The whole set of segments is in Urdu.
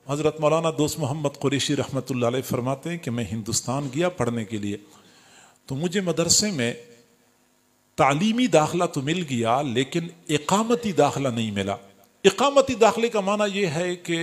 حضرت مولانا دوست محمد قریشی رحمۃ اللہ علیہ فرماتے ہیں کہ میں ہندوستان گیا پڑھنے کے لیے، تو مجھے مدرسے میں تعلیمی داخلہ تو مل گیا لیکن اقامتی داخلہ نہیں ملا۔ اقامتی داخلے کا معنی یہ ہے کہ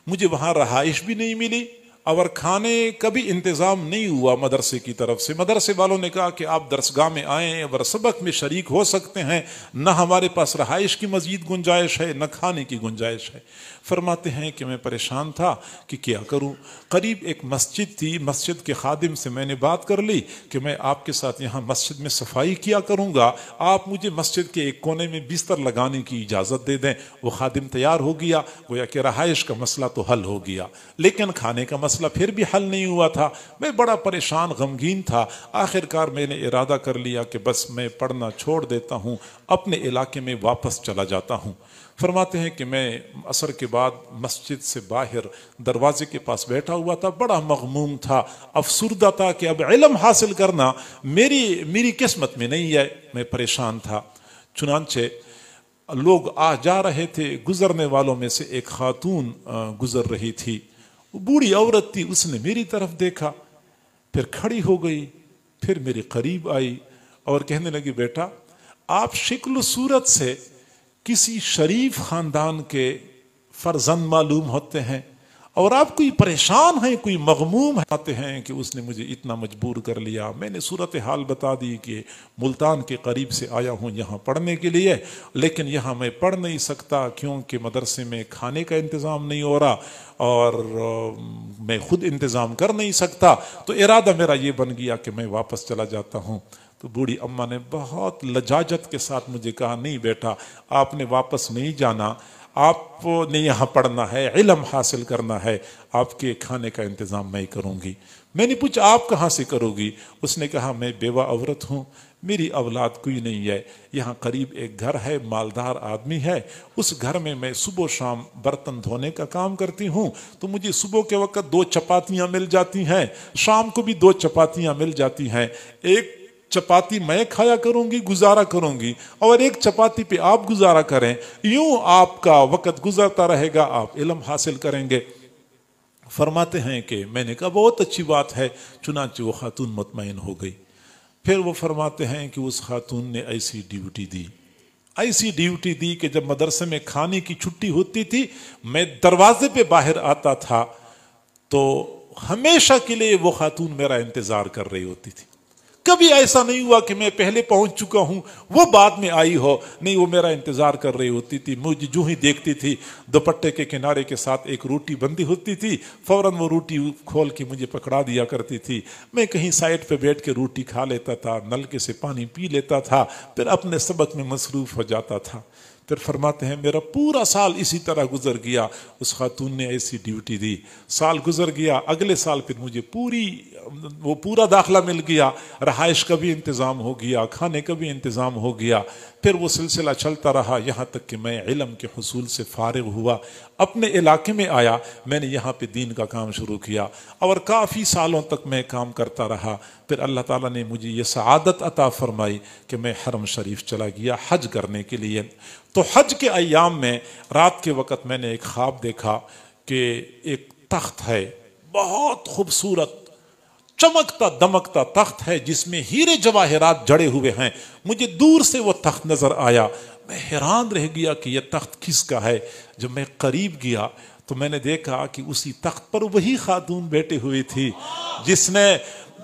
مجھے وہاں رہائش بھی نہیں ملی اور کھانے کا بھی انتظام نہیں ہوا مدرسے کی طرف سے۔ مدرسے والوں نے کہا کہ آپ درسگاہ میں آئیں اور سبق میں شریک ہو سکتے ہیں، نہ ہمارے پاس رہائش کی مزید گنجائش ہے نہ کھانے کی گنجائش ہے۔ فرماتے ہیں کہ میں پریشان تھا کہ کیا کروں۔ قریب ایک مسجد تھی، مسجد کے خادم سے میں نے بات کر لی کہ میں آپ کے ساتھ یہاں مسجد میں صفائی کیا کروں گا، آپ مجھے مسجد کے ایک کونے میں بستر لگانے کی اجازت دے دیں۔ وہ خادم تیار ہو گیا، گویا کہ رہائش کا مسئلہ تو حل ہو گیا لیکن کھانے کا مسئلہ پھر بھی حل نہیں ہوا تھا۔ میں بڑا پریشان غمگین تھا۔ آخر کار میں نے ارادہ کر لیا کہ بس میں پڑھنا چھوڑ دیتا ہوں، اپنے علاقے میں واپس چلا جاتا ہوں۔ فرماتے ہیں کہ میں عصر کے بعد مسجد سے باہر دروازے کے پاس بیٹھا ہوا تھا، بڑا مغموم تھا، افسردہ تھا کہ اب علم حاصل کرنا میری قسمت میں نہیں ہے۔ میں پریشان تھا۔ چنانچہ لوگ آ جا رہے تھے، گزرنے والوں میں سے ایک خاتون گزر رہی تھی، وہ بوڑھی عورت تھی، اس نے میری طرف دیکھا، پھر کھڑی ہو گئی، پھر میرے قریب آئی اور کہنے لگی بیٹا آپ شکل و صورت سے کسی شریف خاندان کے فرزند معلوم ہوتے ہیں اور آپ کوئی پریشان ہیں، کوئی مغموم آتے ہیں کہ اس نے مجھے اتنا مجبور کر لیا۔ میں نے صورتحال بتا دی کہ ملتان کے قریب سے آیا ہوں یہاں پڑھنے کے لیے، لیکن یہاں میں پڑھ نہیں سکتا کیونکہ مدرسے میں کھانے کا انتظام نہیں ہو رہا اور میں خود انتظام کر نہیں سکتا، تو ارادہ میرا یہ بن گیا کہ میں واپس چلا جاتا ہوں۔ تو بوڑھی اماں نے بہت لجاجت کے ساتھ مجھے کہا نہیں بیٹا آپ نے واپس نہیں جانا، آپ نے یہاں پڑھنا ہے، علم حاصل کرنا ہے، آپ کے کھانے کا انتظام میں کروں گی۔ میں نے پوچھا آپ کہاں سے کرو گی؟ اس نے کہا میں بیوہ عورت ہوں، میری اولاد کوئی نہیں ہے، یہاں قریب ایک گھر ہے، مالدار آدمی ہے، اس گھر میں میں صبح و شام برتن دھونے کا کام کرتی ہوں، تو مجھے صبح کے وقت 2 چپاتیاں مل جاتی ہیں، شام کو بھی 2 چپاتیاں مل جاتی ہیں، ایک چپاتی میں کھایا کروں گی، گزارا کروں گی، اور ایک چپاتی پہ آپ گزارا کریں، یوں آپ کا وقت گزرتا رہے گا، آپ علم حاصل کریں گے۔ فرماتے ہیں کہ میں نے کہا بہت اچھی بات ہے، چنانچہ وہ خاتون مطمئن ہو گئی۔ پھر وہ فرماتے ہیں کہ اس خاتون نے ایسی ڈیوٹی دی کہ جب مدرسے میں کھانے کی چھٹی ہوتی تھی میں دروازے پہ باہر آتا تھا تو ہمیشہ کے لیے وہ خاتون میرا انتظار کر رہی ہوتی تھی۔ کبھی ایسا نہیں ہوا کہ میں پہلے پہنچ چکا ہوں وہ بعد میں آئی ہو، نہیں، وہ میرا انتظار کر رہی ہوتی تھی۔ مجھے جو ہی دیکھتی تھی دوپٹے کے کنارے کے ساتھ ایک روٹی بندھی ہوتی تھی، فوراً وہ روٹی کھول کے مجھے پکڑا دیا کرتی تھی، میں کہیں سائڈ پہ بیٹھ کے روٹی کھا لیتا تھا، نلکے سے پانی پی لیتا تھا، پھر اپنے سبق میں مصروف ہو جاتا تھا۔ پھر فرماتے ہیں میرا پورا سال اسی طرح گزر گیا، اس خاتون نے ایسی ڈیوٹی دی، سال گزر گیا، اگلے سال پھر مجھے پورا داخلہ مل گیا، رہائش کا بھی انتظام ہو گیا، کھانے کا بھی انتظام ہو گیا، پھر وہ سلسلہ چلتا رہا یہاں تک کہ میں علم کے حصول سے فارغ ہوا، اپنے علاقے میں آیا، میں نے یہاں پہ دین کا کام شروع کیا اور کافی سالوں تک میں کام کرتا رہا۔ پھر اللہ تعالیٰ نے مجھے یہ سعادت عطا فرمائی کہ میں حرم شریف چلا گیا حج کرنے کے لیے۔ تو حج کے ایام میں رات کے وقت میں نے ایک خواب دیکھا کہ ایک تخت ہے، بہت خوبصورت چمکتا دمکتا تخت ہے جس میں ہیرے جواہرات جڑے ہوئے ہیں۔ مجھے دور سے وہ تخت نظر آیا، میں حیران رہ گیا کہ یہ تخت کس کا ہے۔ جب میں قریب گیا تو میں نے دیکھا کہ اسی تخت پر وہی خاتون بیٹھی ہوئی تھی جس نے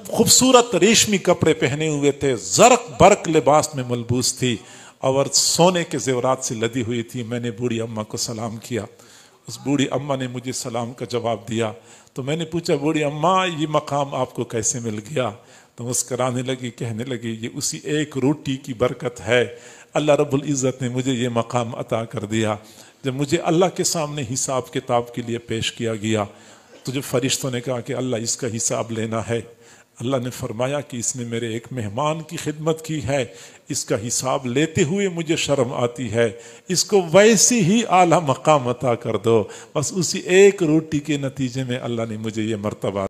خوبصورت ریشمی کپڑے پہنے ہوئے تھے، زرق برق لباس میں ملبوس تھی اور سونے کے زیورات سے لدی ہوئی تھی۔ میں نے بوڑھی اماں کو سلام کیا، اس بوڑھی اماں نے مجھے سلام کا جواب دیا، تو میں نے پوچھا بوڑھی اماں یہ مقام آپ کو کیسے مل گیا؟ تو مسکرانے لگی، کہنے لگی یہ اسی ایک روٹی کی برکت ہے، اللہ رب العزت نے مجھے یہ مقام عطا کر دیا۔ جب مجھے اللہ کے سامنے حساب کتاب کے لیے پیش کیا گیا تو جب فرشتوں نے کہا کہ اللہ اس کا حساب لینا ہے، اللہ نے فرمایا کہ اس نے میرے ایک مہمان کی خدمت کی ہے، اس کا حساب لیتے ہوئے مجھے شرم آتی ہے، اس کو ویسی ہی اعلیٰ مقام عطا کر دو۔ بس اسی ایک روٹی کے نتیجے میں اللہ نے مجھے یہ مرتبہ